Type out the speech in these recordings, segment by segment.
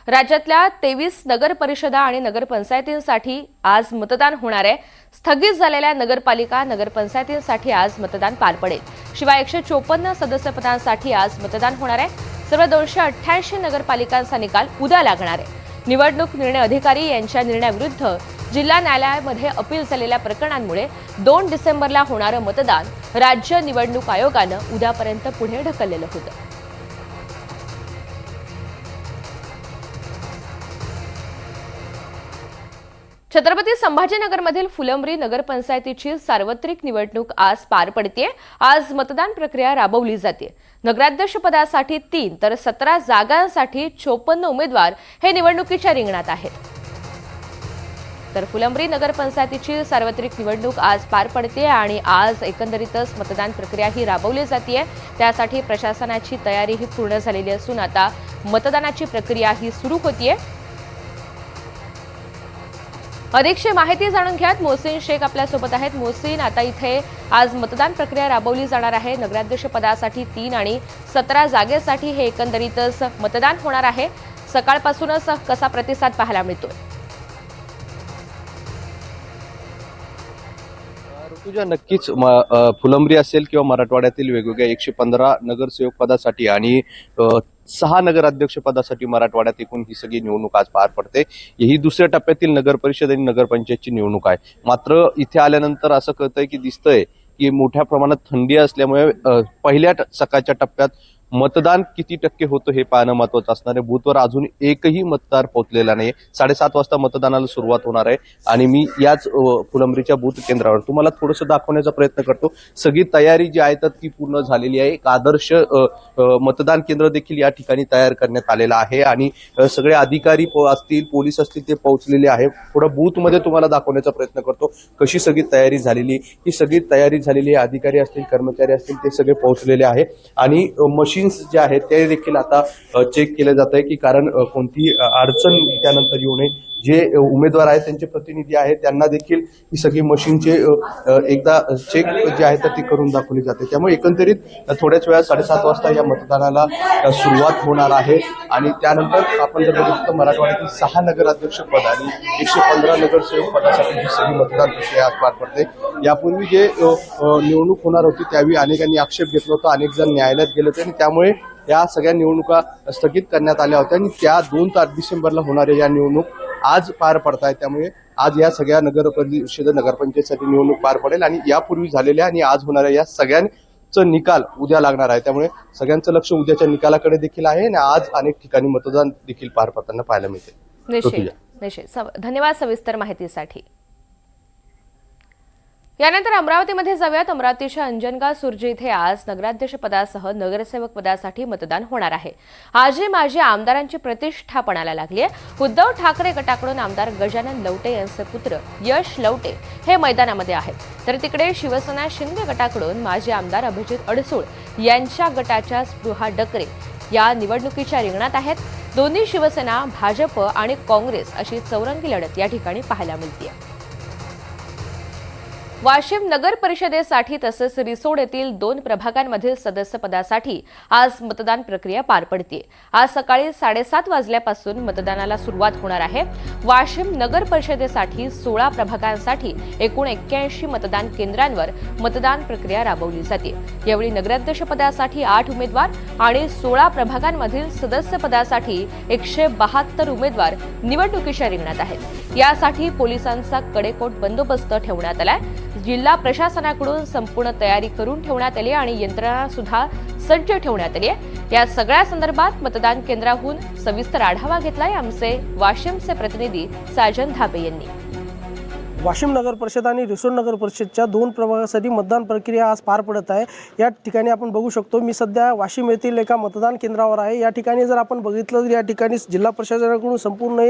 राज्यातल्या 23 नगर परिषदा आणि नगरपंचायतींसाठी आज मतदान होणार आहे। स्थगित झालेल्या नगरपालिका नगरपंचायतींसाठी आज मतदान पार पडेल। शिवाय 154 सदस्यपदांसाठी आज मतदान होणार आहे। सर्व 288 नगरपालिकांचा निकाल उद्या लागणार आहे। निवडणूक निर्णय अधिकारी यांच्या निर्णयाविरुद्ध जिल्हा न्यायालयामध्ये अपील झालेल्या प्रकरणांमुळे 2 डिसेंबरला होणारं मतदान राज्य निवडणूक आयोगानं उद्यापर्यंत पुढे ढकललेलं होतं। छत्रपती संभाजीनगरमधील फुलंब्री नगरपंचायतीची सार्वत्रिक निवडणूक आज पार पडतेय। आज मतदान प्रक्रिया राबवली जाते। नगराध्यक्ष पदासाठी 3 तर 17 जागांसाठी 54 उमेदवार हे निवडणुकीच्या रिंगणात आहेत। तर फुलंब्री नगरपंचायतीची सार्वत्रिक निवडणूक आज पार पडते आणि आज एकंदरीतच मतदान प्रक्रिया ही राबवली जाते। त्यासाठी प्रशासनाची तयारी ही पूर्ण झालेली असून आता मतदानाची प्रक्रिया ही सुरू होतीये। अधिकची माहिती जाणून घ्यात मोहसिन शेख आपल्यासोबत आहेत। मोहसिन, आता इथे आज मतदान प्रक्रिया राबवली जाणार आहे। नगराध्यक्ष पदासाठी 3 आणि 17 जागेसाठी हे एकंदरीतच मतदान होणार आहे। सकाळपासूनच कसा प्रतिसाद पाहायला मिळतोय? ऋतुजा, नक्कीच फुलंब्री असेल किंवा मराठवाड्यातील वेगवेगळ्या 115 नगरसेवक पदासाठी आणि 6 नगराध्यक्ष पदासाठी मराठवाड्यात एकूण ही सगळी निवडणूक आज पार पडते। ही दुसऱ्या टप्प्यातील नगरपरिषद आणि नगरपंचायतची निवडणूक आहे। मात्र इथे आल्यानंतर असं कळतंय की दिसतंय की मोठ्या प्रमाणात थंडी असल्यामुळे पहिल्या सकाळच्या टप्प्यात मतदान किती टक्के होतं हे पाहणं महत्वाचं असणार आहे। बूथवर अजून एकही मतदार पोहोचलेला नाही। 7:30 वाजता मतदानाला सुरुवात होणार आहे आणि मी याच फुलंब्रीच्या बूथ केंद्रावर तुम्हाला थोडंसं दाखवण्याचा प्रयत्न करतो। सगळी तयारी जी आहे ती पूर्ण झालेली आहे। एक आदर्श मतदान केंद्र देखील या ठिकाणी तयार करण्यात आलेलं आहे आणि सगळे अधिकारी असतील, पोलीस असतील, ते पोहोचलेले आहे। थोडं बूथमध्ये तुम्हाला दाखवण्याचा प्रयत्न करतो कशी सगळी तयारी झालेली। ही सगळी तयारी झालेली आहे। अधिकारी असतील, कर्मचारी असतील, ते सगळे पोहोचलेले आहे आणि मशीन्स जे आहेत ते देखील आता चेक केले जात आहे की कारण कोणती अडचण त्यानंतर येऊ नये। जे उमेदवार आहेत त्यांचे प्रतिनिधी आहेत त्यांना देखील ही सगळी मशीनचे एकदा चेक जे आहे ती करून दाखवली जाते। त्यामुळे एकंदरीत थोड्याच वेळात 7:30 वाजता या मतदानाला सुरुवात होणार आहे आणि त्यानंतर आपण जर बघितलं तर मराठवाड्यातील 6 नगराध्यक्ष पद आणि 115 नगरसेवक पदासाठी ही सगळी मतदान प्रक्रिया आज पार पडते। यापूर्वी जे निवडणूक होणार होती त्यावेळी अनेकांनी आक्षेप घेतला होता, अनेक जण न्यायालयात गेले होते आणि त्यामुळे या सगळ्या निवडणुका स्थगित करण्यात आल्या होत्या आणि त्या 2 डिसेंबरला होणाऱ्या या निवडणूक आज पार पडत आहे। त्यामुळे आज या सगळ्या नगर परिषद नगरपंचायतीसाठी निवडणूक पार पडेल आणि यापूर्वी झालेल्या आणि आज होणाऱ्या या सगळ्यांचं निकाल उद्या लागणार आहे। त्यामुळे सगळ्यांचं लक्ष उद्याच्या निकालाकडे देखील आहे आणि आज अनेक ठिकाणी मतदान देखील पार पडताना पाहायला मिळते। निश्चित धन्यवाद सविस्तर माहितीसाठी। यानंतर अमरावतीमध्ये जाऊयात। अमरावतीच्या अंजनगाव सुर्जी इथे आज नगराध्यक्ष पदासह नगरसेवक पदासाठी मतदान होणार आहे। आजी माजी आमदारांची प्रतिष्ठा पणाला लागली आहे। उद्धव ठाकरे गटाकडून आमदार गजानन लवटे यांचे पुत्र यश लवटे हे मैदानामध्ये आहेत, तर तिकडे शिवसेना शिंदे गटाकडून माजी आमदार अभिजित अडसूळ यांच्या गटाच्या स्पृहा डकरे या निवडणुकीच्या रिंगणात आहेत। दोन्ही शिवसेना, भाजप आणि काँग्रेस अशी चौरंगी लढत या ठिकाणी पाहायला मिळते। वाशिम नगर परिषदेसाठी तसेच रिसोड येथील 2 प्रभागांमधील सदस्यपदासाठी आज मतदान प्रक्रिया पार पडते। आज सकाळी 7:30 वाजल्यापासून मतदानाला सुरुवात होणार आहे। वाशिम नगर परिषदेसाठी 16 प्रभागांसाठी एकूण 81 मतदान केंद्रांवर मतदान प्रक्रिया राबवली जाते। यावेळी नगराध्यक्ष पदासाठी 8 उमेदवार आणि 16 प्रभागांमधील सदस्यपदासाठी 172 उमेदवार निवडणुकीच्या रिंगणात आहेत। यासाठी पोलिसांचा कडेकोट बंदोबस्त ठेवण्यात आलाय। जिल्हा प्रशासनाकडून संपूर्ण तयारी करून ठेवण्यात आली आणि यंत्रणा सुद्धा सज्ज ठेवण्यात आली आहे। या सगळ्या संदर्भात मतदान केंद्राहून सविस्तर आढावा घेतलाय आमचे वाशिमचे प्रतिनिधी साजन धाबे यांनी। वाशिम नगर परिषद आणि रिसोड नगर परिषदच्या 2 प्रभागासाठी मतदान प्रक्रिया आज पार पडत आहे। या ठिकाणी आपण बघू शकतो, मी सध्या वाशिम येथील एका मतदान केंद्रावर आहे। या ठिकाणी जर आपण बघितलं तर या ठिकाणी जिल्हा प्रशासनाकडून संपूर्ण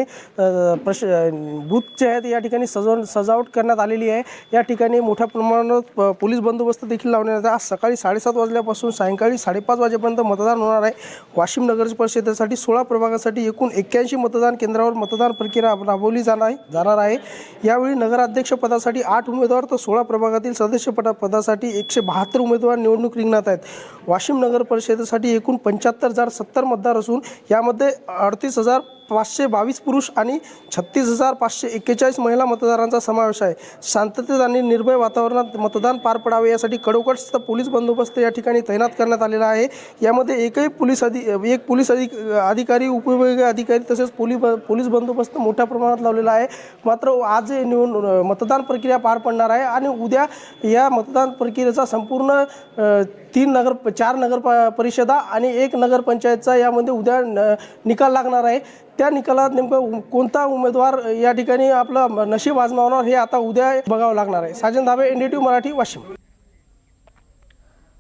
बूथ जे आहेत या ठिकाणी सजावट करण्यात आलेली आहे। या ठिकाणी मोठ्या प्रमाणात पोलीस बंदोबस्त देखील लावण्यात आहे। आज सकाळी 7:30 वाजल्यापासून सायंकाळी 5:30 वाजेपर्यंत मतदान होणार आहे। वाशिम नगर परिषदेसाठी 16 प्रभागासाठी एकूण 81 मतदान केंद्रावर मतदान प्रक्रिया राबवली जाणार आहे। यावेळी नगर नगराध्यक्ष पदासाठी 8 उमेदवार तर 16 प्रभागातील सदस्य पदासाठी 172 उमेदवार निवडणूक रिंगणात आहेत. वाशिम नगर परिषदेसाठी एकूण 75,070 मतदार असून यामध्ये 38,522 पुरुष आणि 36,541 महिला मतदारांचा समावेश आहे. शांततेत आणि निर्भय वातावरणात मतदान पार पडावे यासाठी कडोकट पोलीस बंदोबस्त या ठिकाणी तैनात करण्यात आलेला आहे. यामध्ये एक पोलीस अधिकारी, उपविभागीय अधिकारी तसेच पोलीस बंदोबस्त मोठ्या प्रमाणात लावलेला आहे. मात्र आज मतदान प्रक्रिया पार पडणार आहे आणि उद्या या मतदान प्रक्रियेचा संपूर्ण 4 नगर परिषदा आणि 1 नगरपंचायतचा यामध्ये उद्या निकाल लागणार आहे. त्या निकालात नेमकं कोणता उमेदवार या ठिकाणी आपला नशीब आजमावणार हे आता उद्या बघावं लागणार आहे. साजन धाबे, NDTV मराठी, वाशिम.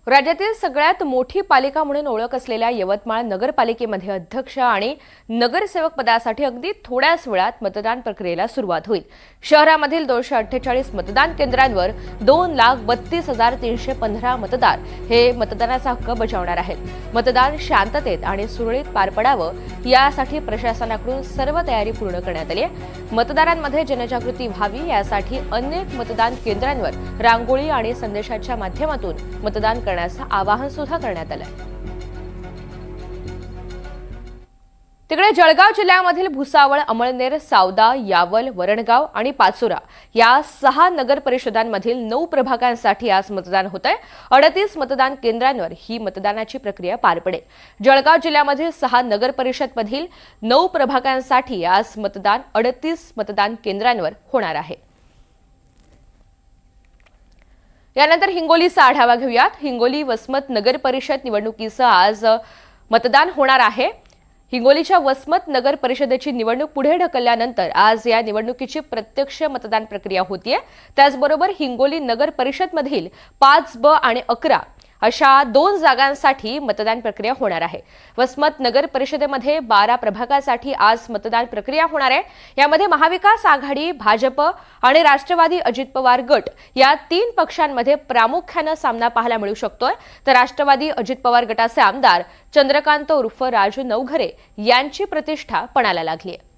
राज्यातील सगळ्यात मोठी पालिका म्हणून ओळख असलेल्या यवतमाळ नगरपालिकेमध्ये अध्यक्ष आणि नगरसेवक पदासाठी अगदी थोड्याच वेळात मतदान प्रक्रियेला सुरुवात होईल. शहरामधील 248 मतदान केंद्रांवर 2,32,315 मतदार हे मतदानाचा हक्क बजावणार आहेत. मतदान शांततेत आणि सुरळीत पार पडावं यासाठी प्रशासनाकडून सर्व तयारी पूर्ण करण्यात आली आहे. मतदारांमध्ये जनजागृती व्हावी यासाठी अनेक मतदान केंद्रांवर रांगोळी आणि संदेशाच्या माध्यमातून मतदान करण्याचं आवाहन सुद्धा करण्यात आलंय. तिकडे जळगाव जिल्ह्यामधील भुसावळ, अमळनेर, सावदा, यावल, वरणगाव आणि पाचोरा या 6 नगर परिषदांमधील 9 प्रभागांसाठी आज मतदान होत आहे. 38 मतदान केंद्रांवर ही मतदानाची प्रक्रिया पार पडेल. जळगाव जिल्ह्यामधील 6 नगर परिषदमधील 9 प्रभागांसाठी आज मतदान 38 मतदान केंद्रांवर होणार आहे. यानंतर हिंगोलीचा आढावा घेऊयात. हिंगोली वसमत नगर परिषद निवडणुकीचं आज मतदान होणार आहे. हिंगोलीच्या वसमत नगर परिषदेची निवडणूक पुढे ढकलल्यानंतर आज या निवडणुकीची प्रत्यक्ष मतदान प्रक्रिया होतीये. त्याचबरोबर हिंगोली नगर परिषदमधील 5B आणि 11 अशा 2 जागांसाठी मतदान प्रक्रिया होणार आहे. वसमत नगर परिषदेमध्ये 12 प्रभागासाठी आज मतदान प्रक्रिया होणार आहे. यामध्ये महाविकास आघाडी, भाजप आणि राष्ट्रवादी अजित पवार गट या 3 पक्षांमध्ये प्रामुख्यानं सामना पाहायला मिळू शकतोय. तर राष्ट्रवादी अजित पवार गटाचे आमदार चंद्रकांत उर्फ राजू नवघरे यांची प्रतिष्ठा पणाला लागली आहे.